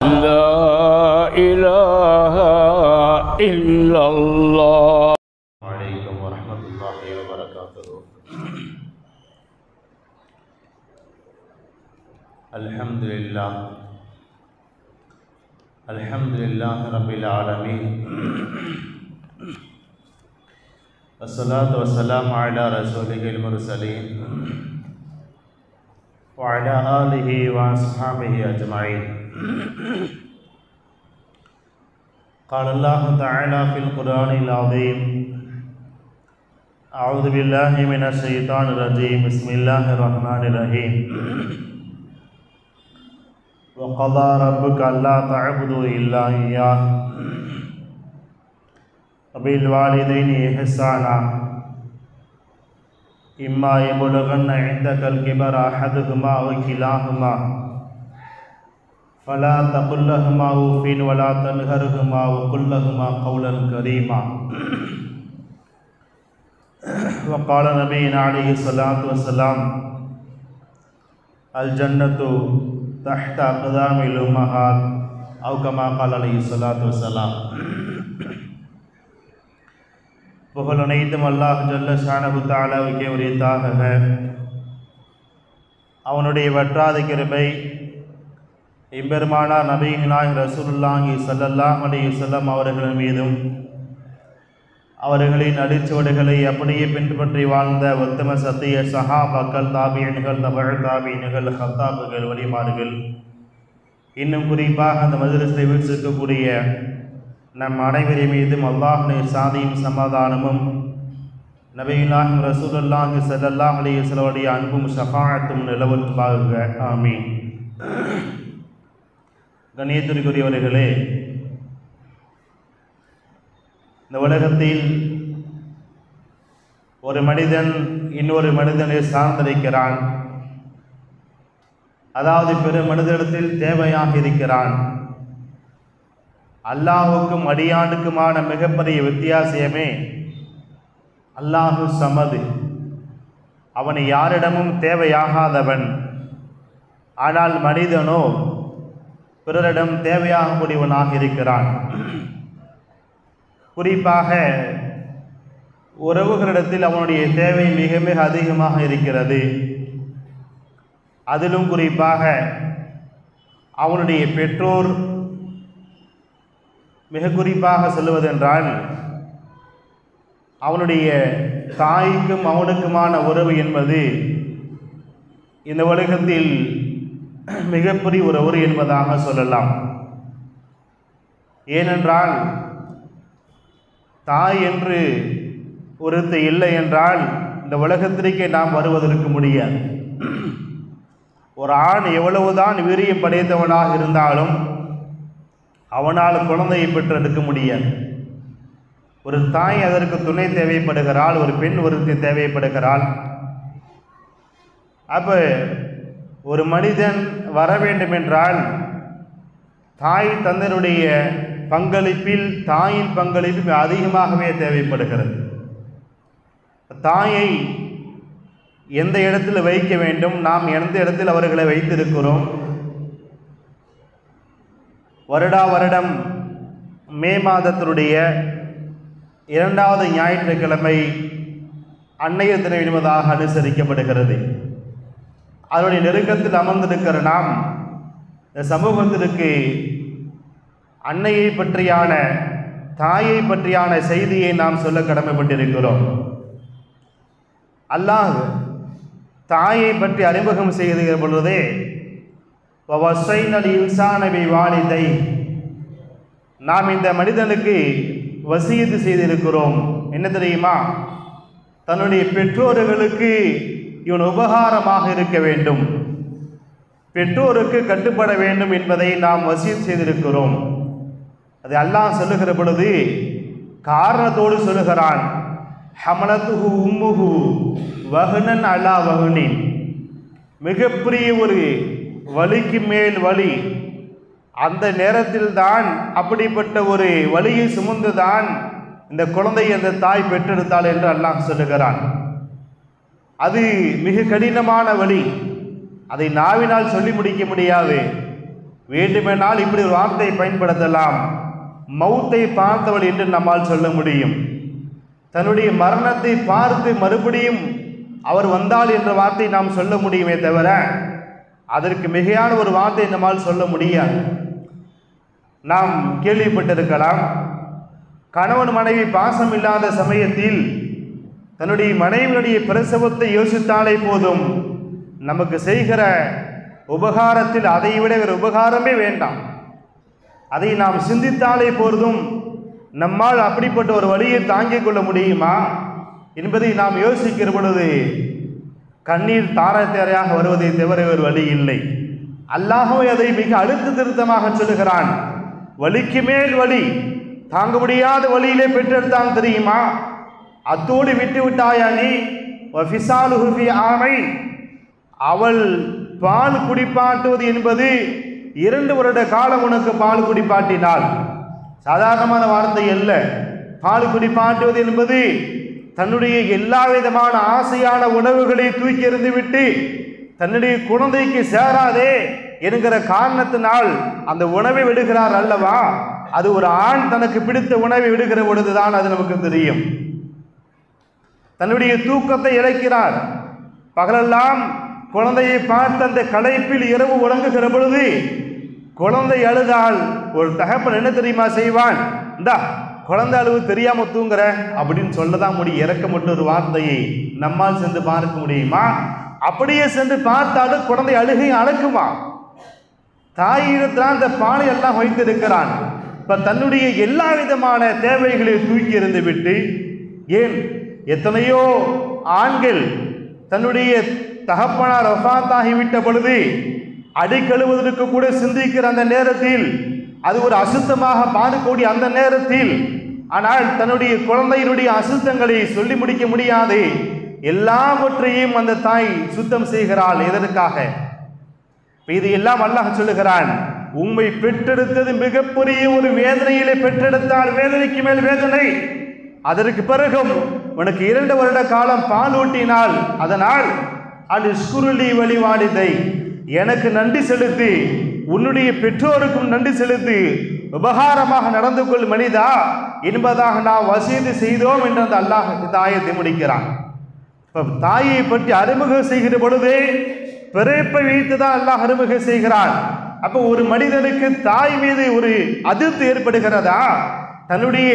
لا إله إلا الله. عليكم ورحمة الله وبركاته. الحمد لله رب العالمين، والصلاة والسلام على رسوله المرسلين وعلى آله وأصحابه أجمعين. قال الله تعالى في القرآن العظيم: أعوذ بالله من الشيطان الرجيم، بسم الله الرحمن الرحيم. وقضى ربك ألا تعبدوا إلا إياه وبالوالدين إحسانا إما يبلغن عندك الكبر أحدهما أو كلاهما فلا تقل لهما أف ولا تنهرهما وقل لهما قولا كريما. وقال نبينا عليه الصلاة والسلام: الجنة تحت أقدام الأمهات، أو كما قال عليه الصلاة والسلام. புகழ் அனைத்தும் அல்லாஹ் ஜல்ல ஷானஹு தஆலாவுக்கே உரித்தாக. அவனுடைய வற்றாத கிருபை எம்பெருமானார் நபிகளாய் ரசூலுல்லாஹி ஸல்லல்லாஹு அலைஹி வஸல்லம் அவர்கள் மீதும், அவர்களின் அடிச்சுவடுகளை அப்படியே பின்பற்றி வாழ்ந்த உத்தம சத்திய சஹாபாக்கள், தாபியன்கள், தபஅ தாபியன்கள், ஹத்தாபுகள், வலிமார்கள், இன்னும் குறிப்பாக அந்த மஜ்லிஸில் வீற்றிருக்கக்கூடிய நம் அனைவரின் மீதும் அல்லாஹ்வின் சாந்தியும் சமாதானமும் நபிகளாஹி ரசூலுல்லாஹி ஸல்லல்லாஹு அலைஹி வஸல்லம் அன்பும் ஷஃபாஅத்தும் நிலவட்டுமாக. ஆமீன். கண்ணியத்திற்குரியவர்களே, இந்த உலகத்தில் ஒரு மனிதன் இன்னொரு மனிதனை சார்ந்திருக்கிறான். அதாவது பிற மனிதனிடத்தில் தேவையாக இருக்கிறான். அல்லாஹுக்கும் அடியானுக்குமான மிகப்பெரிய வித்தியாசமே அல்லாஹு சமது. அவன் யாரிடமும் தேவையாகாதவன். ஆனால் மனிதனோ பிறரிடம் தேவையாகக்கூடியவனாக இருக்கிறான். குறிப்பாக உறவுகளிடத்தில் அவனுடைய தேவை மிக மிக அதிகமாக இருக்கிறது. அதிலும் குறிப்பாக அவனுடைய பெற்றோர், மிக குறிப்பாக சொல்லுவதென்றால் அவனுடைய தாய்க்கும் அவனுக்குமான உறவு என்பது இந்த உலகத்தில் மிகப்பெரிய உறவு என்பதாக சொல்லலாம். ஏனென்றால் தாய் என்று ஒருத்தர் இல்லை என்றால் இந்த உலகத்திற்கே நாம் வருவதற்கு முடியாது. ஒரு ஆண் எவ்வளவுதான் வீரியம் படைத்தவனாக இருந்தாலும் அவனால் குழந்தையை பெற்றெடுக்க முடியாது. ஒரு தாய் அதற்கு துணை தேவைப்படுகிறாள், ஒரு பெண் ஒருத்தி தேவைப்படுகிறாள். அப்போ ஒரு மனிதன் வர வேண்டும் என்றால் தாய் தந்தனுடைய பங்களிப்பில் தாயின் பங்களிப்பு அதிகமாகவே தேவைப்படுகிறது. தாயை எந்த இடத்தில் வைக்க வேண்டும், நாம் எந்த இடத்தில் அவர்களை வைத்திருக்கிறோம். வருடம் மே மாதத்தினுடைய 2வது ஞாயிற்றுக்கிழமை அன்னையர் தினம் என்பதாக அனுசரிக்கப்படுகிறது. அதனுடைய நெருக்கத்தில் அமர்ந்திருக்கிற நாம் இந்த சமூகத்திற்கு அன்னையை பற்றியான, தாயை பற்றியான செய்தியை நாம் சொல்ல கடமைப்பட்டிருக்கிறோம். அல்லாஹ் தாயை பற்றி அறிமுகம் செய்கிற பொழுதே வஸைனல் இன்சான பிவாலிதை, நாம் இந்த மனிதனுக்கு வசியத்து செய்திருக்கிறோம். என்ன தெரியுமா? தன்னுடைய பெற்றோர்களுக்கு இவன் உபகாரமாக இருக்க வேண்டும், பெற்றோருக்கு கட்டுப்பட வேண்டும் என்பதை நாம் வசியத் செய்திருக்கிறோம். அதை அல்லாஹ் சொல்லுகிற பொழுது காரணத்தோடு சொல்லுகிறான். ஹமலத்துஹு உம்முஹு வஹ்னன் அலா வஹ்னின், மிகப்பெரிய ஒரு வலிக்கு மேல் வலி. அந்த நேரத்தில் தான், அப்படிப்பட்ட ஒரு வலியை சுமந்துதான் இந்த குழந்தையை அந்த தாய் பெற்றெடுத்தாள் என்று அல்லாஹ் சொல்லுகிறான். அது மிக கடினமான வலி, அதை நாவினால் சொல்லி முடிக்க முடியாது. வேண்டுமென்றால் இப்படி ஒரு வார்த்தையை பயன்படுத்தலாம், மௌத்தை பார்த்தவள் என்று நம்மால் சொல்ல முடியும். தன்னுடைய மரணத்தை பார்த்து மறுபடியும் அவர் வந்தால் என்ற வார்த்தை நாம் சொல்ல முடியுமே தவிர அதற்கு மிகையான ஒரு வார்த்தை நம்மால் சொல்ல முடியாது. நாம் கேள்விப்பட்டிருக்கலாம், கணவன் மனைவி பாசம் இல்லாத சமயத்தில் தன்னுடைய மனைவியுடைய பிரசவத்தை யோசித்தாலே போதும், நமக்கு செய்கிற உபகாரத்தில் அதை விட வேறு உபகாரமே வேண்டாம். அதை நாம் சிந்தித்தாலே போதும், நம்மால் அப்படிப்பட்ட ஒரு வழியை தாங்கிக் கொள்ள முடியுமா என்பதை நாம் யோசிக்கிற பொழுது கண்ணீர் தார தேரையாக வருவதை தவிர ஒரு வழி இல்லை. அல்லாஹ்வே அதை மிக அழுத்த திருத்தமாக சொல்லுகிறான். வலிக்கு மேல் வலி, தாங்க முடியாத வழியிலே பெற்றெடுத்தான் தெரியுமா? அத்தோடு விட்டு விட்டாயா நீ? அவள் பால் குடிப்பாட்டுவது என்பது 2 வருட காலம் உனக்கு பால் குடிப்பாட்டினாள். சாதாரணமான வார்த்தை அல்ல. பால் குடிப்பாட்டுவது என்பது தன்னுடைய எல்லா விதமான ஆசையான உணவுகளை தூக்கி எறிந்துவிட்டு தன்னுடைய குழந்தைக்கு சேராதே என்கிற காரணத்தினால் அந்த உணவை விடுகிறார் அல்லவா? அது ஒரு ஆண் தனக்கு பிடித்த உணவை விடுகிற பொழுதுதான் அது நமக்கு தெரியும். தன்னுடைய தூக்கத்தை இழக்கிறார். பகலெல்லாம் குழந்தையை பார்த்து அந்த களைப்பில் இரவு உறங்குகிற பொழுது குழந்தை அழுதால் ஒரு தகப்பன் என்ன தெரியுமா செய்வான்? இந்தா குழந்தை அழுவு தெரியாம தூங்குற அப்படின்னு சொல்லதான் முடியும். இறக்கப்பட்ட ஒரு வார்த்தையை நம்மால் சென்று பார்க்க முடியுமா? அப்படியே சென்று பார்த்தாலும் குழந்தை அழுகை அடக்குமா? தாயிடத்தான் அந்த பாலை எல்லாம் வைத்திருக்கிறான். இப்ப தன்னுடைய எல்லா விதமான தேவைகளை தூக்கி எறிந்து விட்டு, ஏன் எத்தனையோ ஆண்கள் தன்னுடைய தகப்பனார் வஃபாத்தாகிவிட்ட பொழுது அடி கழுவதற்கு கூட சிந்திக்கிற அந்த நேரத்தில், அது ஒரு அசுத்தமாக பார்க்கக்கூடிய அந்த நேரத்தில், ஆனால் தன்னுடைய குழந்தையினுடைய அசுத்தங்களை சொல்லி முடிக்க முடியாது. எல்லாவற்றையும் அந்த தாய் சுத்தம் செய்கிறாள். எதற்காக? இது எல்லாம் அல்லாஹ் சொல்லுகிறான், உம்மை பெற்றெடுத்தது மிகப்பெரிய ஒரு வேதனையிலே பெற்றெடுத்தால் வேதனைக்கு மேல் வேதனை. அதற்கு பிறகும் உனக்கு 2 வருட காலம் பால் ஊட்டினால், அதனால் அல்ஷ்குருலி வழிவாடிதை, எனக்கு நன்றி செலுத்தி உன்னுடைய பெற்றோருக்கும் நன்றி செலுத்தி உபகாரமாக நடந்து கொள் மனிதா என்பதாக நாம் வசீது செய்தோம் என்று அந்த அல்லாஹ் இந்த ஆயத்தை முடிக்கிறான். இப்போ தாயை பற்றி அறிமுகம் செய்கிற பொழுதே பிறப்பை வைத்துதான் அல்லாஹ் அறிமுகம் செய்கிறான். அப்போ ஒரு மனிதனுக்கு தாய் மீது ஒரு அதிர்ச்சி ஏற்படுகிறதா? தன்னுடைய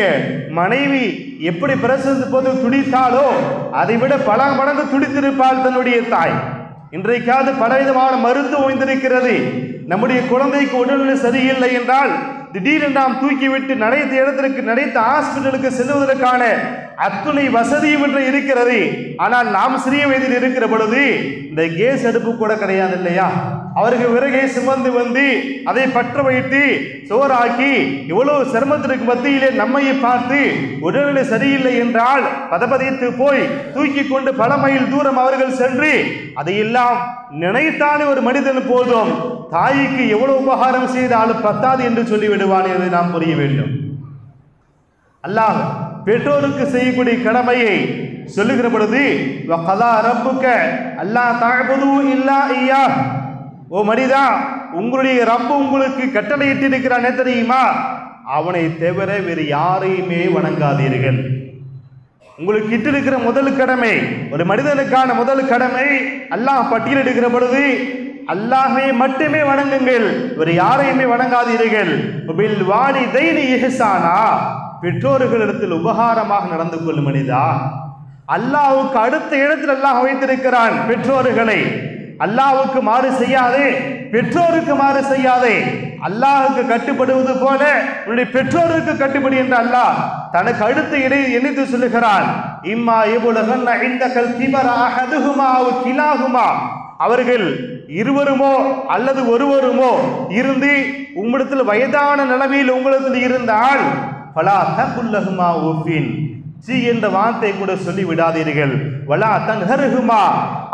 மனைவி எப்படி பிரசவித்த போது துடித்தாலோ அதை விட பல மடங்கு துடித்திருப்பாள் தன்னுடைய தாய். இன்றைக்காவது பலவிதமான மருத்துவம் ஓய்ந்திருக்கிறது. நம்முடைய குழந்தைக்கு உடல்நிலை சரியில்லை என்றால் திடீரென்று நாம் தூக்கிவிட்டு நடைத்த இடத்திற்கு, நடைத்த ஹாஸ்பிட்டலுக்கு செல்வதற்கான அத்துணை வசதியும் என்று இருக்கிறது. ஆனால் நாம் சிறிய வயதில் இருக்கிற பொழுது இந்த கேஸ் அடுப்பு கூட கிடையாது இல்லையா? அவர்கள் விறகை சுமந்து வந்து அதை பற்ற வைத்து சோறாக்கி இவ்வளவு சிரமத்திற்கு மத்தியிலே நம்மை பார்த்து உடல்நிலை சரியில்லை என்றால் பதபதித்து போய் தூக்கி கொண்டு பல மைல் தூரம் அவர்கள் சென்று அதையெல்லாம் நினைத்தாலே ஒரு மனிதன் போதும் தாய்க்கு எவ்வளவு உபகாரம் செய்தாலும் பத்தாது என்று சொல்லிவிடுவான் என்று நாம் புரிய வேண்டும். அல்லாஹ் பெற்றோருக்கு செய்யக்கூடிய கடமையை சொல்லுகிற பொழுது அல்லாஹ் தஅபுது இல்லா இய்யா, ஓ மனிதா, உங்களுடைய ரப்பு உங்களுக்கு கட்டளையிட்டு இருக்கிறானே தெரியுமா? அவனை தவிர வேறு யாரையுமே வணங்காதீர்கள். உங்களுக்கு இட்டிருக்கிற முதல் கடமை, ஒரு மனிதனுக்கான முதல் கடமை, அல்லாஹ் பட்டியலிடுகிற பொழுது அல்லாஹை மட்டுமே வணங்குங்கள், வேறு யாரையுமே வணங்காதீர்கள். பில் வாலிதைனி இஹ்சானா, பெற்றோர்களிடத்தில் உபகாரமாக நடந்து கொள்ளும் மனிதா. அல்லாஹ்வுக்கு அடுத்த இடத்தில் அல்லாஹ் வைத்திருக்கிறான் பெற்றோர்களை. அல்லாஹ்வுக்கு மாறு செய்யாதே, பெற்றோருக்கு மாறு செய்யாதே. அல்லாஹ்வுக்கு கட்டுப்படுவது போல உன்னுடைய பெற்றோருக்கு கட்டுப்படி என்று அல்லாஹ் தனக்கு அடுத்த இடை எண்ணித்து சொல்லுகிறான். இம்மா இபுலகன்ன இந்தகல் கிபர அஹதுஹுமா அவ் கிலாஹுமா, அவர்கள் இருவருமோ அல்லது ஒருவருமோ இருந்து உம்மிடத்தில் வயதான நிலைமையில் உங்களிடத்தில் இருந்தால் ஃபலா தகுல்லஹுமா உஃபின், சி என்ற வார்த்தை கூட சொல்லி விடாதீர்கள். வலா தன்ஹர்ஹுமா,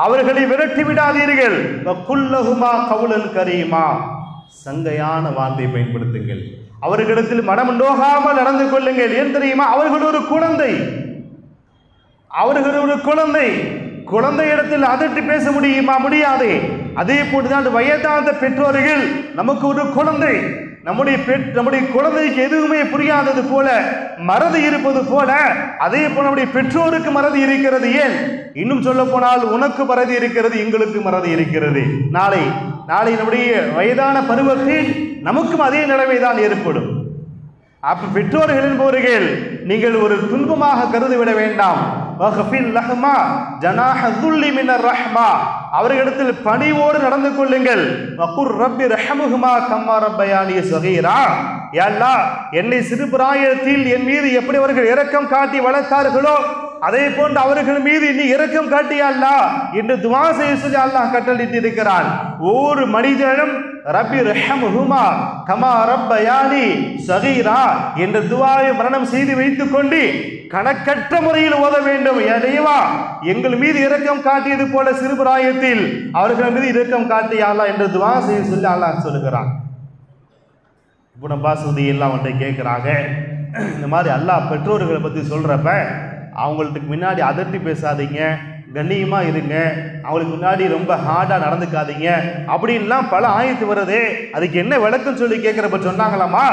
அவர்களை விரட்டி விடாதீர்கள். வகுல்லஹுமா கவுலன் கரீமா, சங்கையான வார்த்தை பயன்படுத்துங்கள். அவர்களிடத்தில் மனம் நோகாமல் நடந்து கொள்ளுங்கள். ஏன் தெரியுமா? அவர்கள் ஒரு குழந்தை, அவர்கள் ஒரு குழந்தை. குழந்தை இடத்தில் அதட்டி பேச முடியுமா? முடியாது. அதே போன்றுதான் வயதான பெற்றோர்கள், நமக்கு ஒரு குழந்தை, நம்முடைய குழந்தைக்கு எதுவுமே புரியாதது போல மறதி இருப்பது போல அதே போல நம்முடைய பெற்றோருக்கு மறதி இருக்கிறது. ஏன்? இன்னும் சொல்ல போனால் உனக்கு மறதி இருக்கிறது, எங்களுக்கு மறதி இருக்கிறது. நாளை நம்முடைய வயதான பருவத்தில் நமக்கும் அதே நிலைமைதான் ஏற்படும். அப்ப பெற்றோர்கள் என்பவர்கள் நீங்கள் ஒரு துன்பமாக கருதிவிட வேண்டாம். அவர்களிடத்தில் பணிவோடு நடந்து கொள்ளுங்கள். என்னை சிறு பிராயத்தில் என் மீது எப்படி அவர்கள் இரக்கம் காட்டி வளர்த்தார்களோ அதே போன்று அவர்கள் மீது நீ இரக்கம் காட்டியா அல்லாஹ் என்று துஆ செய்ய சொல்லி அல்லாஹ் கட்டளையிட்டு இருக்கிறான். ஒவ்வொரு மனிதனும் ரப்பி ரஹ்மஹுமா கமா ரப்பயானி ஸகீரா என்ற துஆவை மரணம் செய்து வைத்துக் கொண்டு கணக்கற்ற முறையில் ஓத வேண்டும். இறைவா, எங்கள் மீது இரக்கம் காட்டியது போல சிறுபிராயத்தில் அவர்கள் மீது இரக்கம் காட்டியா அல்லாஹ் என்று துஆ செய்ய சொல்லி அல்லாஹ் சொல்லுகிறான். இப்போ நம்ம பாசுதி எல்லாம் வந்து கேட்குறாங்க, இந்த மாதிரி அல்லாஹ் பெற்றோர்களை பற்றி சொல்கிறப்ப அவங்களுக்கு முன்னாடி அதட்டி பேசாதீங்க, கண்ணியமாக இருங்க, அவங்களுக்கு முன்னாடி ரொம்ப ஹார்டாக நடந்துக்காதீங்க அப்படின்லாம் பல ஆயத்து வருது. அதுக்கு என்ன விளக்கம் சொல்லி கேட்குறப்ப சொன்னாங்களாமா,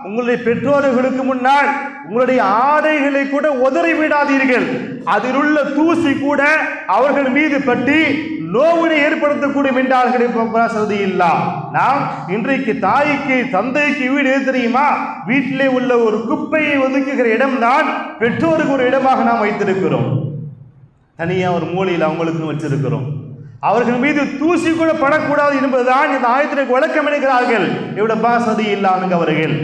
உங்களுடைய பெற்றோர்களுக்கு முன்னால் உங்களுடைய ஆடைகளை கூட உதறி விடாதீர்கள், அதில் உள்ள தூசி கூட அவர்கள் மீது பற்றி நோவினை ஏற்படுத்தக்கூடிய என்றார்கள். இல்லா நாம் இன்றைக்கு தாய்க்கு தந்தைக்கு வீடு எது தெரியுமா? வீட்டிலே உள்ள ஒரு குப்பையை ஒதுக்குகிற இடம்தான் பெற்றோருக்கு ஒரு இடமாக நாம் வைத்திருக்கிறோம். தனியா ஒரு மூலையில் அவங்களுக்கு வச்சிருக்கிறோம். அவர்கள் மீது தூசி கூட படக்கூடாது என்பதுதான் இந்த ஆயத்திற்கு விளக்கம் என்கிறார்கள் இவட பாசதி இல்லாம அவர்கள்.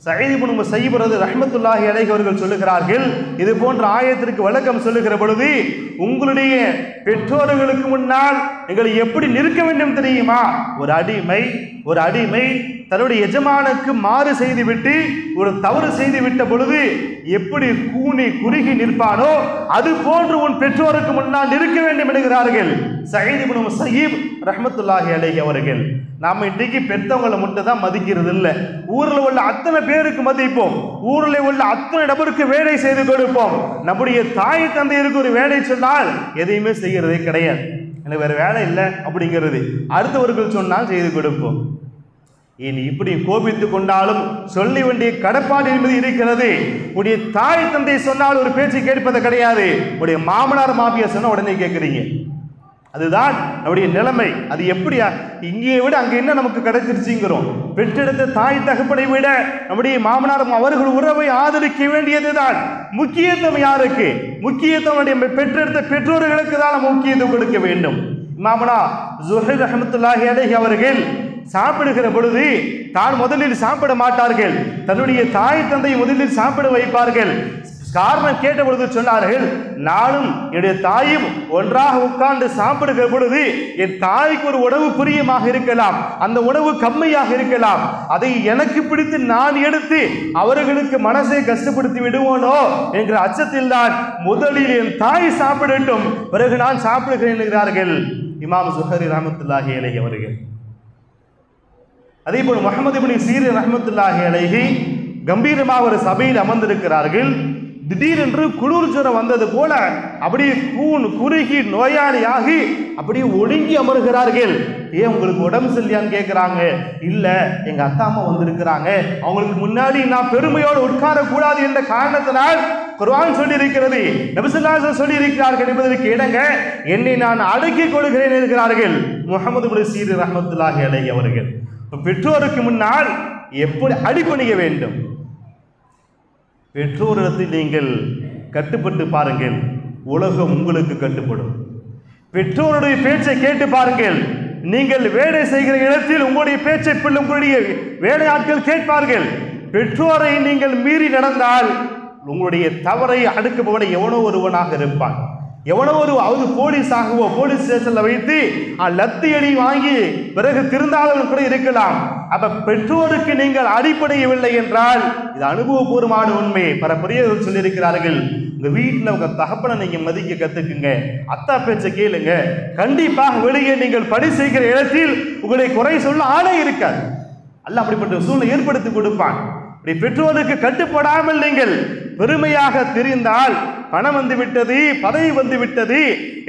சயீத் இப்னு முஸையிப் ரஹ்மத்துல்லாஹி அலைஹி அவர்கள் சொல்லுகிறார்கள், இது போன்ற ஆயத்திற்கு விளக்கம் சொல்லுகிற பொழுது, உங்களுடைய பெற்றோர்களுக்கு முன்னால் எங்களை எப்படி நிற்க வேண்டும் தெரியுமா? ஒரு அடிமை தன்னுடைய எஜமானுக்கு மாறு செய்துவிட்டு ஒரு தவறு செய்து விட்ட பொழுது எப்படி கூனி குறுகி நிற்பானோ அது போன்று உன் பெற்றோருக்கு முன்னால் நிற்க வேண்டும் என்கிறார்கள் சயீத் இப்னு முஸையிப் ரஹ்மத்துல்லாஹி அலைஹி அவர்கள். நாம இன்றைக்கு பெற்றவங்களை மட்டும் தான் மதிக்கிறது இல்லை, ஊரில் உள்ள அத்தனை பேருக்கு மதிப்போம், ஊரில் உள்ள அத்தனை நபருக்கு வேலை செய்து கொடுப்போம். நம்முடைய தாய் தந்தையருக்கு ஒரு வேலை சொன்னால் எதையுமே செய்கிறதே கிடையாது. எனக்கு வேற வேலை இல்லை அப்படிங்கிறது அடுத்தவர்கள் சொன்னால் செய்து கொடுப்போம். இனி இப்படி கோபித்து கொண்டாலும் சொல்ல வேண்டிய கடப்பாடு என்பது இருக்கிறது. உடைய தாய் தந்தை சொன்னால் ஒரு பேச்சு கேட்பது கிடையாது, உடைய மாமனார் மாமியார் சொன்ன உடனே கேட்குறீங்க. அதுதான் நம்முடைய நிலைமை. அது எப்படியா இங்கே விட அங்கே என்ன நமக்கு கிடைச்சிருச்சுங்கிறோம். பெற்றெடுத்த தாய் தகப்பனை விட நம்முடைய மாமனார் அவர்கள் உறவை ஆதரிக்க வேண்டியதுதான் முக்கியத்துவம். யாருக்கு முக்கியத்துவம்? பெற்றெடுத்த பெற்றோர்களுக்கு தான் நம்ம முக்கியத்துவம் கொடுக்க வேண்டும். இமாமுனா ஸுஹைர் ரஹ்மத்துல்லாஹி அலைஹி அவர்கள் சாப்பிடுகிற பொழுது தான் முதலில் சாப்பிட மாட்டார்கள், தன்னுடைய தாய் தந்தை முதலில் சாப்பிட வைப்பார்கள். காரணம் கேட்ட பொழுது சொன்னார்கள், நானும் என்னுடைய தாயும் ஒன்றாக உட்கார்ந்து சாப்பிடுகிற பொழுது என் தாய்க்கு ஒரு உணவு பிரியமாக இருக்கலாம், அந்த உணவு கம்மியாக இருக்கலாம், அதை எனக்கு பிடித்து நான் எடுத்து அவர்களுக்கு மனசை கஷ்டப்படுத்தி விடுவோனோ என்கிற அச்சத்தில் தான் முதலில் என் தாய் சாப்பிடட்டும், பிறகு நான் சாப்பிடுகிறேன் என்கிறார்கள் இமாம் ஸுஹைரி ரஹ்மத்துல்லாஹி அலைஹி அவர்கள். அதே போல் முஹம்மது இப்னு சீரின் ரஹ்மத்துல்லாஹி அலைஹி கம்பீரமாக ஒரு சபையில் அமர்ந்திருக்கிறார்கள். திடீரென்று குளிர் ஜுரம் வந்தது போல அப்படியே குறுகி நோயாளியாகி அப்படியே ஒடுங்கி அமர்கிறார்கள். ஏன் உங்களுக்கு உடம்பு சரியான்னு கேட்கிறாங்க. இல்ல, எங்க அத்தா அம்மா வந்திருக்கிறாங்க, அவங்களுக்கு முன்னாடி நான் பெருமையோடு உட்காரக்கூடாது என்ற காரணத்தினால் குர்ஆன் சொல்லி இருக்கிறது, நபி ஸல்லல்லாஹு அலைஹி வஸல்லம் சொல்லி இருக்கிறார்கள் என்பதற்கு இடங்க என்னை நான் அடக்கிக் கொள்கிறேன் என்கிறார்கள் முஹம்மது இப்னு சீரின் ரஹ்மத்துல்லாஹி அலைஹி அவர்கள். பெற்றோருக்கு முன்னால் எப்படி அடிபணிய வேண்டும்? பெற்றோரிடத்தில் நீங்கள் கட்டுப்பட்டு பாருங்கள், உலகம் உங்களுக்கு கட்டுப்படும். பெற்றோருடைய பேச்சை கேட்டு பாருங்கள், நீங்கள் வேலை செய்கிற இடத்தில் உங்களுடைய பேச்சை உங்களுடைய வேலையாட்கள் கேட்பார்கள். பெற்றோரை நீங்கள் மீறி நடந்தால் உங்களுடைய தவறை அடுக்கப்பட எவனோ ஒருவனாக இருப்பான், எவனோ ஒரு போலீஸாகவோ போலீஸ் ஸ்டேஷன்ல வைத்து லத்தி அடி வாங்கி பிறகு திருந்தாளர்கள் கூட இருக்கலாம். அப்ப பெற்றோருக்கு நீங்கள் அடிப்படையவில்லை என்றால் இது அனுபவபூர்வமான உண்மை. பல பெரியவர்கள் சொல்லியிருக்கிறார்கள், உங்க வீட்டில் உங்க தகப்பனை நீங்க மதிக்க கத்துக்குங்க, அத்தா பேச்சை கேளுங்க, கண்டிப்பாக வெளியே நீங்கள் பணி செய்கிற இடத்தில் உங்களை குறை சொல்ல ஆளே இருக்காது. அல்ல அப்படிப்பட்ட சூழ்நிலை ஏற்படுத்தி கொடுப்பான். பெற்றோருக்கு கட்டுப்படாமல் நீங்கள் பெருமையாக தெரிந்தால் பணம் வந்து விட்டது, பதவி வந்து விட்டது,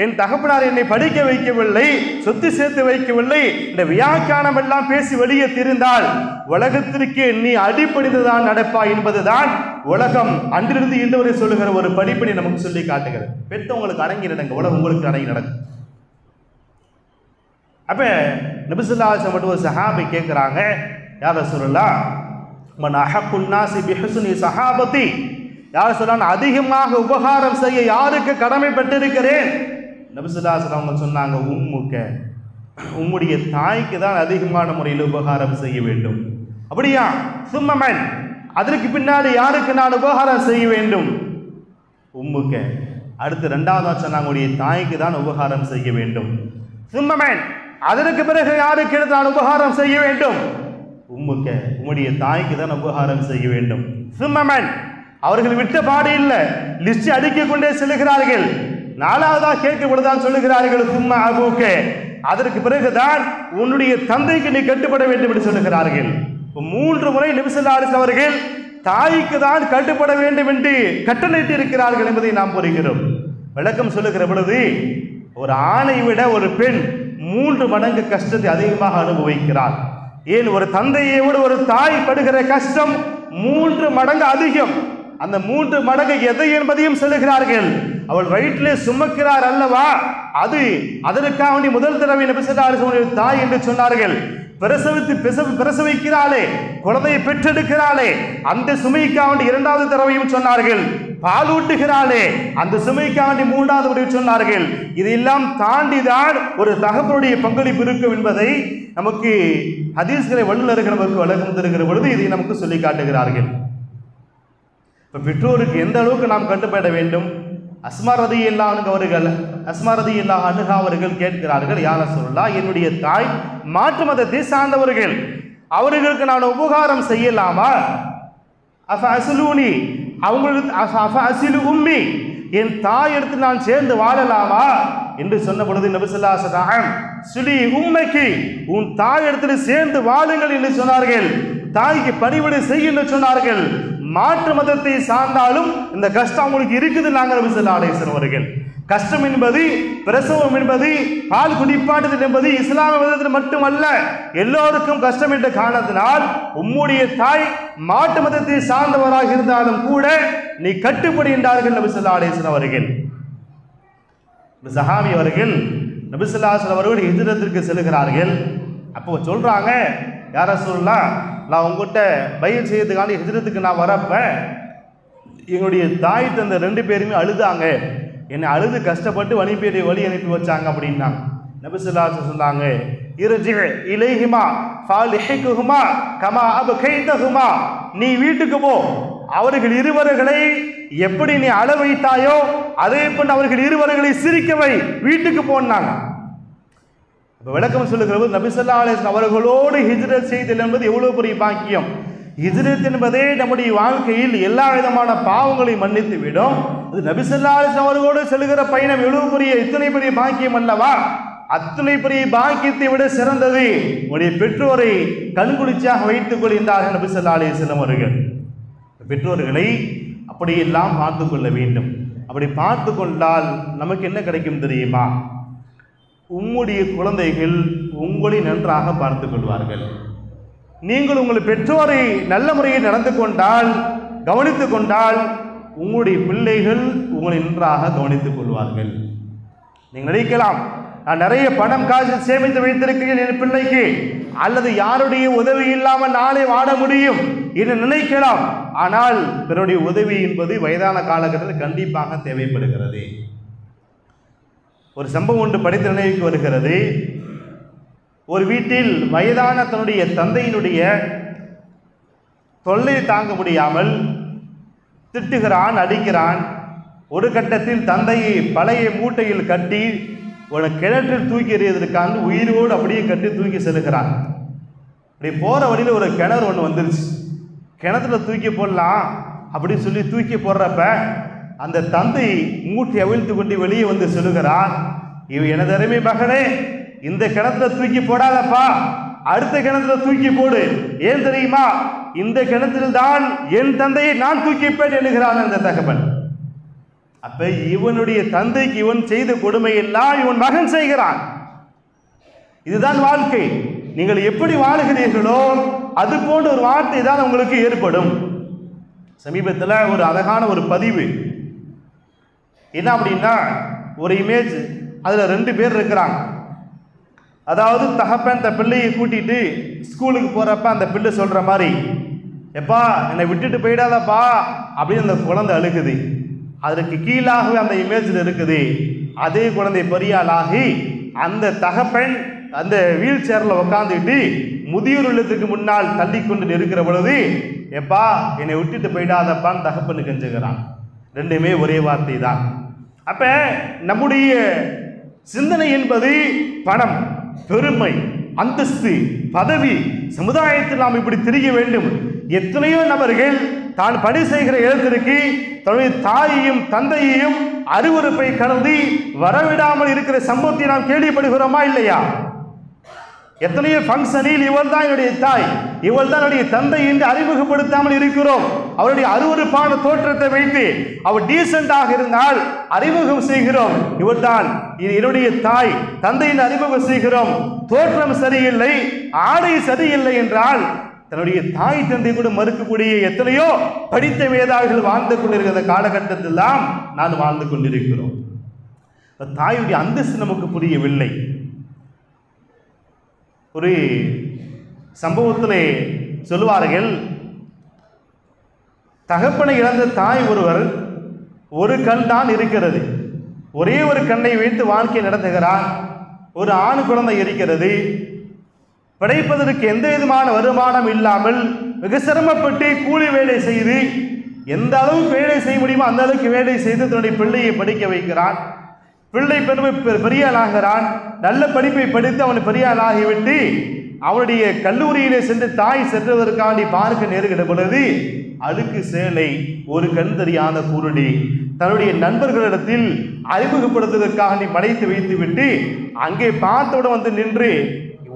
என் தகப்பனார் என்னை படிக்க வைக்கவில்லை, சொத்து சேர்த்து வைக்கவில்லை, இந்த வியாக்கியானம் எல்லாம் பேசி வெளியே தெரிந்தால் உலகத்திற்கு நீ அடிப்படைந்துதான் நடப்பாய் என்பதுதான் உலகம் அன்றிலிருந்து இன்று வரை சொல்லுகிற ஒரு படிப்படி நமக்கு சொல்லி காட்டுகிறது. பெற்றவங்களுக்கு அடங்கி நடங்க, உலகம் உங்களுக்கு அடங்கி நடக்கும். அப்ப நபி ஸல்லல்லாஹு அலைஹி வஸல்லம் ஒரு சஹாபி கேட்கிறாங்க, யா ரசூலல்லாஹ் மன் அஹக்குன் நாஸி பிஹுஸ்னி ஸஹாபதி, யா ரசூலல்லாஹ் அதிகமாக உபகாரம் செய்ய யாருக்கு கடமைப்பட்டிருக்கிறேன்? நபி ஸல்லல்லாஹு அலைஹி வஸல்லம் சொன்னாங்க, உம்முக்க, உம்முடைய தாய்க்கு தான் அதிகமான முறையில் உபகாரம் செய்ய வேண்டும். அப்படியா? சும்மமன், அதற்கு பின்னாடி யாருக்கு நான் உபகாரம் செய்ய வேண்டும்? உம்முக்க. அடுத்து இரண்டாவதா சொன்னாங்க, உடைய தாய்க்கு தான் உபகாரம் செய்ய வேண்டும். சும்மமன், அதற்கு பிறகு யாருக்கு நான் உபகாரம் செய்ய வேண்டும்? உம்முக்க, உம்முடைய தாய்க்கு தான் உபகாரம் செய்ய வேண்டும். சும்மமன், அவர்கள் விட்ட பாடு இல்லை, லிஸ்ட் அடிக்க கொண்டே செல்கிறார்கள். நாலாவதா கேட்கப்படுதான் சொல்லுகிறார்கள், சும்மா அபூக்க, அதற்கு பிறகுதான் உன்னுடைய தந்தைக்கு நீ கட்டுப்பட வேண்டும் என்று சொல்லுகிறார்கள். 3 முறை நபி ஸல்லல்லாஹு அலைஹி வஸல்லம் அவர்கள் தாய்க்கு தான் கட்டுப்பட வேண்டும் என்று கட்டளையிட்டு இருக்கிறார்கள் என்பதை நாம் புரிகிறோம். விளக்கம் சொல்லுகிற பொழுது, ஒரு ஆணை விட ஒரு பெண் 3 மடங்கு கஷ்டத்தை அதிகமாக அனுபவிக்கிறாள். ஏன்? ஒரு தந்தையை விட ஒரு தாய் படுகிற கஷ்டம் 3 மடங்கு அதிகம். அந்த 3 மடங்கு எதை என்பதையும் சொல்லுகிறார்கள். அவள் வயிற்றிலே சுமக்கிறார் அல்லவா, அதற்காக வேண்டி முதல் தடவை நபி ஸல்லல்லாஹு அலைஹி வஸல்லம் தாய் என்று சொன்னார்கள். பிரசவிக்கிறாளே, குழந்தையை பெற்றெடுக்கிறாளே, அந்த சுமைக்காக வேண்டி 2வது தடவையும் சொன்னார்கள். பாலூட்டுகிறாளே, அந்த சுமைக்காக வேண்டி 3வது முறையும் சொன்னார்கள். இதெல்லாம் தாண்டிதான் ஒரு தகப்பனுடைய பங்களிப்பு இருக்கும் என்பதை நமக்கு ஹதீஸ்களை வல்லுநர்கள் நமக்கு வழக்கம் தருகிற பொழுது இதை நமக்கு சொல்லி காட்டுகிறார்கள். இப்ப பெற்றோருக்கு எந்த அளவுக்கு நாம் கட்டுப்பட வேண்டும்? அஸ்மா ரலியல்லாஹு அன்ஹா அவர்கள் கேட்கிறார்கள், யா ரசூலல்லாஹ், என்னுடைய தாய் மாற்று மதத்தை சார்ந்தவர்கள், அவர்களுக்கு நான் உபகாரம் செய்யலாமா? அஃபஅஸ்லூனி, அவங்களுக்கு அஃபஅஸ்லு உம்மி, என் தாய் எடுத்து நான் சேர்ந்து வாழலாமா என்று சொன்ன பொழுது நபி ஸல்லல்லாஹு அலைஹி வஸல்லம், சுலி உம்மக்கி, உன் தாய் இடத்துல சேர்ந்து வாழுங்கள் என்று சொன்னார்கள். தாய்க்கு பணிவிடை செய்ய என்று சொன்னார்கள். மாற்று மதத்தை சார்ந்தாலும் இந்த கஷ்டம் உங்களுக்கு இருக்குது. நாங்கள் நபி ஸல்லல்லாஹு அலைஹி வஸல்லம் அவர்கள், கஷ்டம் என்பது, பிரசவம் என்பது, பால் குடிப்பாட்டுதல் என்பது இஸ்லாமிய மதத்தில் மட்டுமல்ல, எல்லோருக்கும் கஷ்டம் என்ற காரணத்தினால் உம்முடைய தாய் மாற்று மதத்தை சார்ந்தவராக இருந்தாலும் கூட நீ கட்டுப்படி என்றார்கள் நபி ஸல்லல்லாஹு அலைஹி வஸல்லம் அவர்கள். சஹாபி அவர்கள் நபி ஸல்லல்லாஹு அலைஹி வஸல்லம் அவர்கள் ஹிஜ்ரத்திற்கு செல்கிறார்கள். அப்போ சொல்றாங்க, யா ரசூலல்லாஹ், நான் உங்ககிட்ட பைஅத் செய்யறதுக்கான ஹிஜ்ரத்துக்கு நான் வரப்ப எங்களுடைய தாய் தந்த 2 பேருமே அழுதாங்க, என்னை அழுது கஷ்டப்பட்டு வழி அனுப்பி வச்சாங்க அப்படின்னாங்க. நபி ஸல்லல்லாஹு அலைஹி வஸல்லம் சொன்னாங்க, இர்ஜி இலைஹிமா ஃபாலிஹிகுஹுமா கமா அபகைதஹுமா, நீ வீட்டுக்கு போ, அவர்கள் இருவர்களை எப்படி நீ அழ வைத்தாயோ அதே போன்று அவர்கள் இருவர்களை சிரிக்க வை, வீட்டுக்கு போனாங்க. விளக்கம் சொல்லுகிறது, நபி ஸல்லல்லாஹு அலைஹி வஸல்லம் அவர்களோடு ஹிஜ்ரத் செய்தல் என்பது எவ்வளவு பெரிய பாக்கியம். ஹிஜ்ரத் என்பதே நம்முடைய வாழ்க்கையில் எல்லா விதமான பாவங்களையும் மன்னித்து விடும். அது நபி ஸல்லல்லாஹு அலைஹி வஸல்லம் அவர்களோடு செல்கிற பயணம் எவ்வளவு பெரிய, இத்தனை பெரிய பாக்கியம் அல்லவா? அத்தனை பெரிய பாக்கியத்தை விட சிறந்தது உடைய பெற்றோரை கண்குளிர்ச்சியாக வைத்துக் கொள்கின்றார்கள் நபி ஸல்லல்லாஹு அலைஹி வஸல்லம் அவர்கள். பெற்றோர்களை அப்படியெல்லாம் பார்த்து கொள்ள வேண்டும். அப்படி பார்த்து கொண்டால் நமக்கு என்ன கிடைக்கும் தெரியுமா? உம்முடைய குழந்தைகள் உங்களை நன்றாக பார்த்து கொள்வார்கள். நீங்கள் உங்கள் பெற்றோரை நல்ல முறையில் நடந்து கொண்டால், கவனித்துக் கொண்டால், உங்களுடைய பிள்ளைகள் உங்களை நன்றாக கவனித்துக் கொள்வார்கள். நீங்கள் நினைக்கலாம், நான் நிறைய பணம் காசு சேமித்து வைத்திருக்கிறேன் என் பிள்ளைக்கு, அல்லது யாருடைய உதவி இல்லாமல் நாளே வாழ முடியும் என்று நினைக்கலாம். ஆனால் பிறருடைய உதவி என்பது வயதான காலகட்டத்தில் கண்டிப்பாக தேவைப்படுகிறது. ஒரு சம்பவம் ஒன்று படித்த நினைவுக்கு வருகிறது. ஒரு வீட்டில் வயதான தன்னுடைய தந்தையினுடைய தொல்லை தாங்க முடியாமல் திட்டுகிறான், அடிக்கிறான். ஒரு கட்டத்தில் தந்தையை பழைய மூட்டையில் கட்டி ஒரு கிணற்றில் தூக்கி எறிவதற்காக உயிரோடு அப்படியே கட்டி தூக்கி செல்கிறான். அப்படி போகிற வழியில் ஒரு கிணறு ஒன்று வந்துருச்சு. கிணத்துல தூக்கி போடலாம் அப்படின்னு சொல்லி தூக்கி போடுறப்ப அந்த தந்தை மூட்டை அவிழ்த்து கொண்டு வெளியே வந்து சொல்லுகிறார், இவ எனது அருமை மகனே, இந்த கிணத்துல தூக்கி போடாதப்பா, அடுத்த கிணத்துல தூக்கி போடு. ஏன் தெரியுமா? இந்த கிணத்தில் தான் என் தந்தையை நான் தூக்கிப்பேன் என்கிறான் அந்த தகவல். அப்ப இவனுடைய தந்தைக்கு இவன் செய்த கொடுமை எல்லாம் இவன் மகன் செய்கிறான். இதுதான் வாழ்க்கை. நீங்கள் எப்படி வாழுகிறீர்களோ அது போன்ற ஒரு வார்த்தை தான் உங்களுக்கு ஏற்படும். சமீபத்தில் ஒரு அழகான ஒரு பதிவு என்ன அப்படின்னா, ஒரு இமேஜ், அதில் 2 பேர் இருக்கிறாங்க. அதாவது தகப்பன் அந்த பிள்ளையை கூட்டிட்டு ஸ்கூலுக்கு போகிறப்ப அந்த பிள்ளை சொல்கிற மாதிரி, எப்பா என்னை விட்டுட்டு போயிடாதப்பா அப்படின்னு அந்த குழந்தை அழுகுது. அதற்கு கீழாகவே அந்த இமேஜில் இருக்குது அதே குழந்தை பெரியாளாகி அந்த தகப்பன் அந்த வீல் சேரில் உட்காந்துட்டு முதியோர் இல்லத்துக்கு முன்னால் தள்ளி கொண்டு இருக்கிற பொழுது, எப்பா என்னை விட்டுட்டு போயிடாதப்பான்னு தகப்பனு கெஞ்சுகிறான். 2மே ஒரே வார்த்தை தான். அப்ப நம்முடைய சிந்தனை என்பது பணம், பெருமை, அந்தஸ்து, பதவி, சமுதாயத்தில் நாம் இப்படி திரிய வேண்டும். எத்தனையோ நபர்கள் தான் பணி செய்கிற இடத்திற்கு தன்னுடைய தாயையும் தந்தையையும் அருவருப்பை கடந்து வரவிடாமல் இருக்கிற சம்பவத்தை நாம் கேள்விப்படுகிறோமா இல்லையா? எத்தனையோ ஃபங்க்ஷனில் இவள் தான் என்னுடைய தாய், இவள் தான் என்னுடைய தந்தை என்று அறிமுகப்படுத்தாமல் இருக்கிறோம். அவருடைய அருவருப்பான தோற்றத்தை வைத்து அவர் டீசென்டாக இருந்தால் அறிமுகம் செய்கிறோம், இவள் தான் என்னுடைய தாய் தந்தை என்று அறிமுகம் செய்கிறோம். தோற்றம் சரியில்லை, ஆடை சரியில்லை என்றால் தன்னுடைய தாய் தந்தை கூட மறுக்கக்கூடிய எத்தனையோ படித்த மேதாவிகள் வாழ்ந்து கொண்டிருக்கிற காலகட்டத்தில் தான் நான் வாழ்ந்து கொண்டிருக்கிறோம். தாயுடைய அந்தஸ்து நமக்கு புரியவில்லை. ஒரு சம்பவத்திலே சொல்லுவார்கள், தகப்பனை இழந்த தாய் ஒருவர் ஒரு கண் தான் இருக்கிறது, ஒரே ஒரு கண்ணை வைத்து வாழ்க்கை நடத்துகிறார். ஒரு ஆண் குழந்தை இருக்கிறது. பிழைப்பதற்கு எந்த விதமான வருமானம் இல்லாமல் மிக சிரமப்பட்டு கூலி வேலை செய்து எந்த அளவுக்கு வேலை செய்ய முடியுமோ அந்த அளவுக்கு வேலை செய்து தன்னுடைய பிள்ளையை படிக்க வைக்கிறான். பிள்ளை பெரியாளாகிறான். நல்ல படிப்பை படித்து அவனை பெரியாளாகிவிட்டு அவனுடைய கல்லூரியிலே சென்று தாய் சென்றதற்காண்டி பார்க்க நேருகிற பொழுது அழுக்கு சேலை, ஒரு கண் தெரியாத குருடி தன்னுடைய நண்பர்களிடத்தில் அறிமுகப்படுத்துவதற்காக மறைத்து வைத்து விட்டு அங்கே பார்த்தவுடன் வந்து நின்று,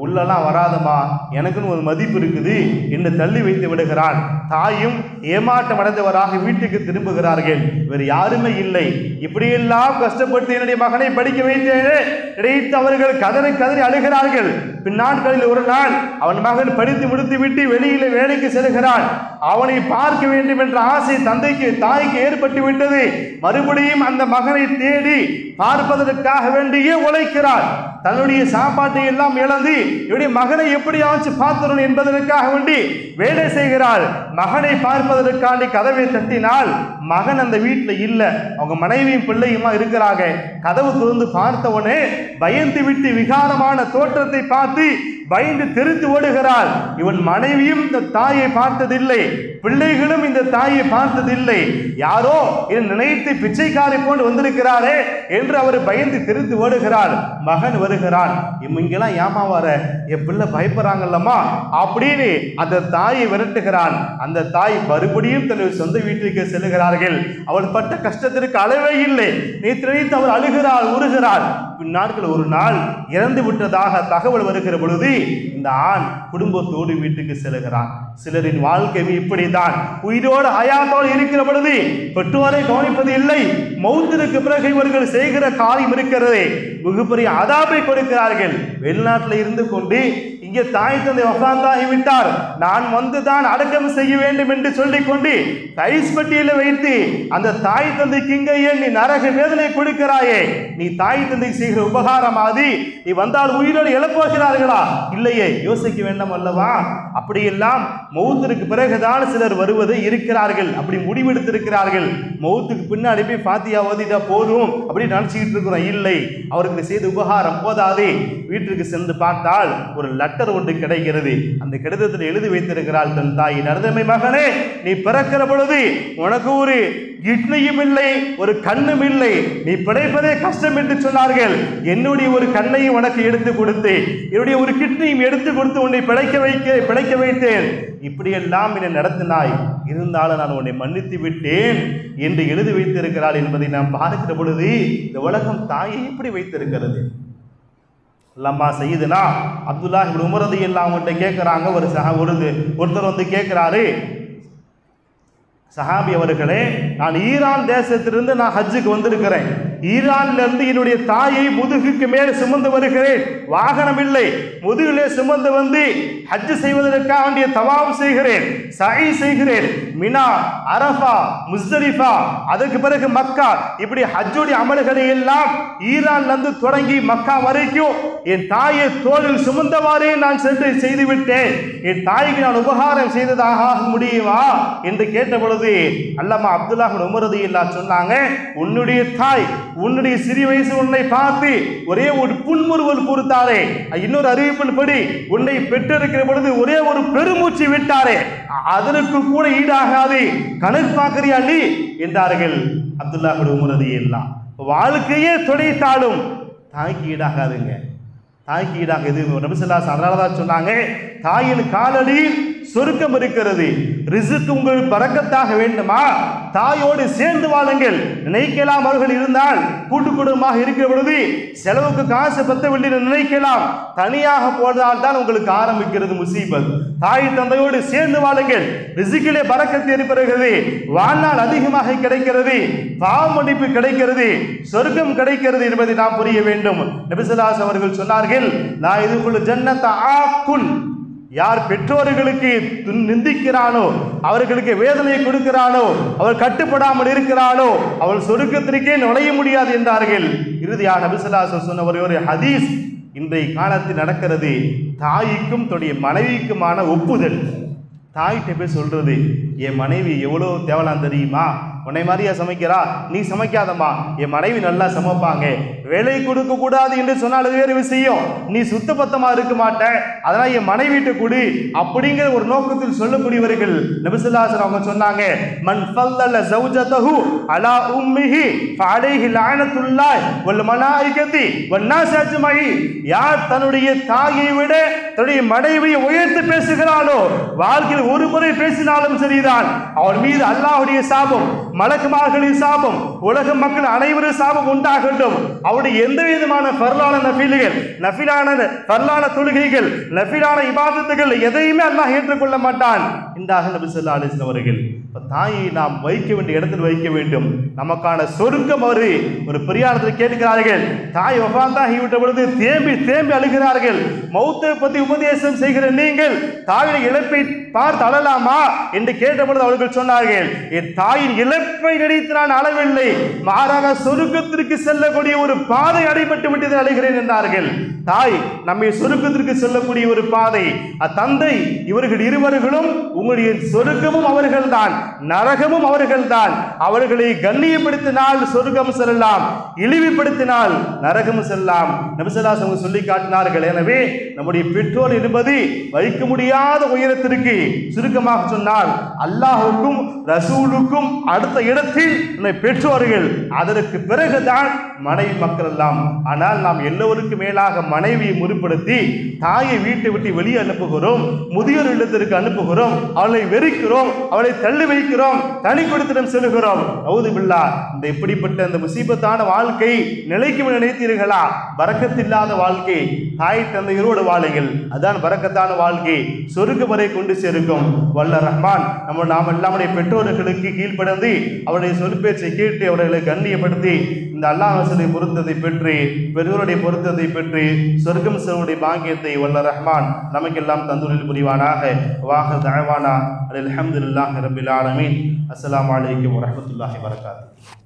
உள்ளெல்லாம் வராதமா, எனக்குன்னு ஒரு மதிப்பு இருக்குது என்று தள்ளி வைத்து விடுகிறான். தாயும் ஏமாற்றம் அடைந்தவராக வீட்டுக்கு திரும்புகிறார்கள். வேறு யாருமே இல்லை. இப்படியெல்லாம் கஷ்டப்பட்டு என்னுடைய மகனை படிக்க வைத்தேனே நினைத்து அவர்கள் கதறி கதறி அழுகிறார்கள். பின்னாட்களில் ஒரு நாள் அவன் மகன் படித்து முடித்து விட்டு வெளியிலே வேலைக்கு செல்கிறான். அவனை பார்க்க வேண்டும் என்ற ஆசை தந்தைக்கு தாய்க்கு ஏற்பட்டு விட்டது. மறுபடியும் அந்த மகனை தேடி பார்ப்பதற்காக வேண்டியே உழைக்கிறார். தன்னுடைய சாப்பாட்டை எல்லாம் இழந்து என்னுடைய மகனை எப்படியாச்சு பார்த்துடணும் என்பதற்காக வேண்டி வேலை செய்கிறாள். மகனை பார்ப்பதற்காண்டி கதவை தட்டினால் மகன் அந்த வீட்டில் இல்லை. அவங்க மனைவியும் பிள்ளையுமா இருக்கிறாங்க. கதவு திறந்து பார்த்தவனே பயந்து விட்டு விகாரமான தோற்றத்தை பார்த்து பயந்து தெரிந்து ஓடுகிறாள். இவன் மனைவியும் இந்த தாயை பார்த்ததில்லை, பிள்ளைகளும் இந்த தாயை பார்த்ததில்லை. யாரோ இதை நினைத்து பிச்சைக்காரை போன்று வந்திருக்கிறாரே என்று அவர் பயந்து தெரிந்து ஓடுகிறார். மகன் வருகிறான். இங்கெல்லாம் ஏமா வர, என் பிள்ளை பயப்படுறாங்கல்லம்மா அப்படின்னு அந்த தாயை விரட்டுகிறான். அந்த தாய் மறுபடியும் தன்னுடைய சொந்த வீட்டிற்கு செல்லுகிறார்கள். அவள் பட்ட கஷ்டத்திற்கு அளவே இல்லை. நினைத்து அவர் அழுகிறாள், உருகிறாள். பின்னாட்கள் ஒரு நாள் இறந்து விட்டதாக தகவல் வருகிற பொழுது இந்த ஆண் குடும்பத்தோடு வீட்டுக்கு செல்கிறான். சிலரின் வாழ்க்கை இப்படித்தான். உயிரோடு ஹயாத்தோடு இருக்கிற பொழுது பெற்றோரை கவனிப்பது இல்லை. மௌத்திற்கு பிறகு இவர்கள் செய்கிற காரியம் இருக்கிறது, மிகப்பெரிய அதாபை கொடுக்கிறார்கள். வெளிநாட்டில் இருந்து கொண்டு இங்கே தாய் தந்தை வஃபாத்தாகிவிட்டார், நான் வந்துதான் அடக்கம் செய்ய வேண்டும் என்று சொல்லிக் கொண்டு தைஸ் பட்டியலில் வைத்து அந்த தாய் தந்தைக்கு இங்கேயே நீ நரக வேதனை கொடுக்கிறாயே, நீ தாய் தந்தைக்கு செய்கிற உபகாரம் ஆதி நீ வந்தால் உயிரோடு இழப்போகிறார்களா? இல்லையே, யோசிக்க வேண்டும் அல்லவா? அப்படியெல்லாம் மௌத்திற்கு பிறகுதான் சிலர் வருவது இருக்கிறார்கள். அப்படி முடிவெடுத்திருக்கிறார்கள். மௌத்துக்கு பின்னாடி போய் பாத்தியா ஓதிட்டா போதும் அப்படி நினைச்சுக்கிட்டு இருக்கிறோம். இல்லை, அவருக்கு செய்த உபகாரம் போதாது. வீட்டிற்கு சென்று பார்த்தால் ஒரு லெட்டர் ஒன்று கிடைக்கிறது. அந்த கடிதத்தில் எழுதி வைத்திருக்கிறாள் தன் தாய், நரதமை மகனே, நீ பிறக்கிற பொழுது உனக்கு ஒரு கிட்னியும் இல்லை, ஒரு கண்ணும் இல்லை, நீ பிழைப்பதே கஷ்டம் என்று சொன்னார்கள். என்னுடைய ஒரு கண்ணையும் உனக்கு எடுத்து கொடுத்து, என்னுடைய ஒரு கிட்னியும் எடுத்து கொடுத்து உன்னை பிழைக்க வைத்தேன். இப்படியெல்லாம் என்னை நடத்தினாய், இருந்தாலும் நான் உன்னை மன்னித்து விட்டேன் என்று எழுதி வைத்திருக்கிறாள் என்பதை நாம் பார்க்கிற பொழுது இந்த உலகம் தாயை எப்படி வைத்திருக்கிறது? லம்மா சையதுனா அப்துல்லாஹ் இப்னு உமர் ரலியல்லாஹு அன்ஹு கேட்குறாங்க, ஒருத்தர் வந்து கேட்குறாரு, சஹாபி அவர்களே, நான் ஈரான் தேசத்திலிருந்து நான் ஹஜ்ஜுக்கு வந்திருக்கிறேன். ஈரான்ல இருந்து என்னுடைய தாயை முதுகுக்கு மேலே சுமந்து வருகிறேன். வாகனம் இல்லை, முதுகிலே சுமந்து வந்து ஹஜ் செய்வதற்காக வேண்டிய தவாப் செய்கிறேன், சഈ செய்கிறேன். மினா, அரஃபா, முஸ்தலிஃபா, அதற்கு பிறகு மக்கா, இப்படி ஹஜ்ஜுடைய அமல்களை எல்லாம் ஈரான்ல இருந்து தொடங்கி மக்கா வரைக்கும் என் தாயை தோளில் சுமந்தவாறே நான் சென்று செய்துவிட்டேன். என் தாய்க்கு நான் உபகாரம் செய்ததாக முடியுமா என்று கேட்ட பொழுது அல்லமா அப்துல்லாஹ் இப்னு உமர் ரலியல்லாஹு அன்ஹு சொன்னாங்க, உன்னுடைய தாய் உன்னுடைய சிறிய வயசு உன்னை பார்த்து ஒரே ஒரு புன்முறுவல் பொறுத்தாரே, இன்னொரு அறிவிப்பின் படி உன்னை பெற்றிருக்கிற பொழுது ஒரே ஒரு பெருமூச்சு விட்டாரே, அதற்கு கூட ஈடாகாது, கணக்கு பார்க்கிறியா நீ என்றார்கள் அப்துல்லாஹ் இப்னு உமர் ரலியல்லாஹு அன்ஹு. வாழ்க்கையே துடைத்தாலும் தாய்க்கு ஈடாகாதுங்க. தாய்க்கு ஈடாக எதுவும் நபி ஸல்லல்லாஹு அலைஹி வஸல்லம் அதனால தான் சொன்னாங்க, தாயின் காலடியில் சொர்க்கம் இருக்கிறது. ரிஸ்க் உங்களுக்கு பரக்கத்தாக வேண்டுமா, தாயோடு சேர்ந்து வாழுங்கள். நினைக்கலாம் அவர்கள் இருந்தால் கூட்டு குடும்பமாக இருக்கிற பொழுது செலவுக்கு காசு பத்தவில்லை நினைக்கலாம், தனியாக போனதால் தான் உங்களுக்கு ஆரம்பிக்கிறது முசீபத். தாய் தந்தையோடு சேர்ந்து வாழுங்கள், ரிஸ்கிலே பரக்கத்து ஏற்படுகிறது, வாழ்நாள் அதிகமாக கிடைக்கிறது, பாவ மன்னிப்பு கிடைக்கிறது, சொர்க்கம் கிடைக்கிறது என்பதை நாம் புரிய வேண்டும். நபி ஸல்லல்லாஹு அலைஹி வஸல்லம் அவர்கள் சொன்னார்கள், லா யதுகுல் ஜன்னத ஆக்குன், யார் பெற்றோர்களுக்கு நிந்திக்கிறானோ, அவர்களுக்கு வேதனை கொடுக்கிறானோ, அவர் கட்டுப்படாமல் இருக்கிறானோ, அவள் சொர்க்கத்திற்கே நுழைய முடியாது என்றார்கள். இறுதியாக நபி ஸல்லல்லாஹு அலைஹி வஸல்லம் சொன்ன ஒரு ஹதீஸ் இன்றைய காலத்தில் நடக்கிறது. தாய்க்கும் தன்னுடைய மனைவிக்குமான ஒப்புதல். தாய்கிட்ட போய் சொல்றது, என் மனைவி எவ்வளோ தேவலாம் தெரியுமா, உன்னை மாதிரியா சமைக்கிறா, நீ சமைக்காதம்மா, என் மனைவி நல்லா சமைப்பாங்க, வேலை கொடுக்க கூடாது என்று சொன்னால் அது வேறு விஷயம், நீ சுத்தபத்தமா இருக்க மாட்ட, அதனால் என் மனைவிட்ட கொடு அப்படிங்கிற ஒரு நோக்கத்தில் சொல்லக்கூடியவர்கள் நபி ஸல்லல்லாஹு அலைஹி வஸல்லம் அவங்க சொன்னாங்க, மன் ஃபல்லல ஜௌஜதஹு அலா உம்மிஹி ஃபஅலைஹி லஅனத்துல்லாஹ் வல் மலாயிகதி வன் நாஸ் அஜ்மஈன், யார் தன்னுடைய தாயை விட தன்னுடைய மனைவியை உயர்த்தி பேசுகிறானோ, வாழ்க்கையில் ஒரு முறை பேசினாலும் சரிதான், அவன் மீது அல்லாஹ்வுடைய சாபம், மலக்குமார்களின் சாபம், உலக மக்கள் அனைவரும் சாபம் உண்டாகட்டும். அவருடைய எந்த விதமான ஃபர்லான நஃபில்கள், நஃபிலான ஃபர்லான தொழுகைகள், நஃபிலான இபாதத்துகள் எதையுமே அல்லாஹ் ஏற்றுக்கொள்ள மாட்டான் என்றாக நபி ஸல்லல்லாஹு அலைஹி வஸல்லம் அவர்கள். தாயை நாம் வைக்க வேண்டிய இடத்தில் வைக்க வேண்டும். நமக்கான சொர்க்கம் அவரு ஒரு பெரியாரத்தில் கேட்கிறார்கள். தாய் வஃபாத்தாகி விட்ட பொழுது தேம்பி தேம்பி அழுகிறார்கள். மௌத்தை பற்றி உபதேசம் செய்கிற நீங்கள் தாயின் இழப்பை பார்த்து அழலாமா என்று கேட்ட பொழுது அவர்கள் சொன்னார்கள், என் தாயின் இழப்பை நினைத்து நான் அழவில்லை, மாறாக சொர்க்கத்திற்கு செல்லக்கூடிய ஒரு பாதை அடைபட்டு விட்டது அழுகிறேன் என்றார்கள். தாய் நம்மை சொர்க்கத்திற்கு செல்லக்கூடிய ஒரு பாதை, தந்தை இவர்கள் இருவர்களும் உங்களுடைய சொர்க்கமும் அவர்கள்தான், நரகமும் அவர்கள்தான். அவர்களை கண்ணியப்படுத்தினால் சொர்க்கம் செல்லலாம், இழிவுபடுத்தினால் நரகம் செல்லலாம். நபி ஸல்லல்லாஹு அலைஹி வஸல்லம் சொல்லி காட்டினார்கள். எனவே நம்முடைய பெற்றோர் என்பது வைக்க முடியாத உயரத்திற்கு, சுருக்கமாக சொன்னால் அல்லாஹ்வுக்கும் ரசூலுக்கும் அடுத்த இடத்தில் பெற்றோர்கள், அதற்கு பிறகுதான் மனைவி மக்கள் எல்லாம். ஆனால் நாம் எல்லோருக்கும் மேலாக மனைவியை முற்படுத்தி தாயை வீட்டை விட்டு வெளியே அனுப்புகிறோம், முதியோர் இல்லத்திற்கு அனுப்புகிறோம், அவளை வெறுக்கிறோம், அவளை தள்ளி வைக்கிறோம், தனி கொடுத்திடம் செல்கிறோம். அவுது பில்லா, இந்த இப்படிப்பட்ட இந்த முசீபத்தான வாழ்க்கை நிலைக்கும் நினைத்தீர்களா? பரக்கத்தில்லாத வாழ்க்கை. தாய் தந்தையரோடு வாழுங்கள், அதான் பரக்கத்தான வாழ்க்கை, சொர்க்கம் வரை கொண்டு சேர்க்கும். வல்ல ரஹ்மான் நாம் எல்லாருடைய பெற்றோர்களுக்கு கீழ்ப்படிந்து அவருடைய சொல் பேச்சை கேட்டு அவர்களை கண்ணியப்படுத்தி இந்த அல்லாஹ் வசலை பொருத்தத்தை பெற்று பெற்றோருடைய பொருத்தத்தை பெற்று சொர்க்கம் செல்வடைய பாக்கியத்தை வல்ல ரஹ்மான் நமக்கெல்லாம் தந்துரில் புரிவானாக. வாஹ தஅவானா அல்ஹம்துலில்லாஹி ரப்பில் ஆலமீன். அஸ்ஸலாமு அலைக்கும் வரஹ்மத்துல்லாஹி வபரகாத்துஹு.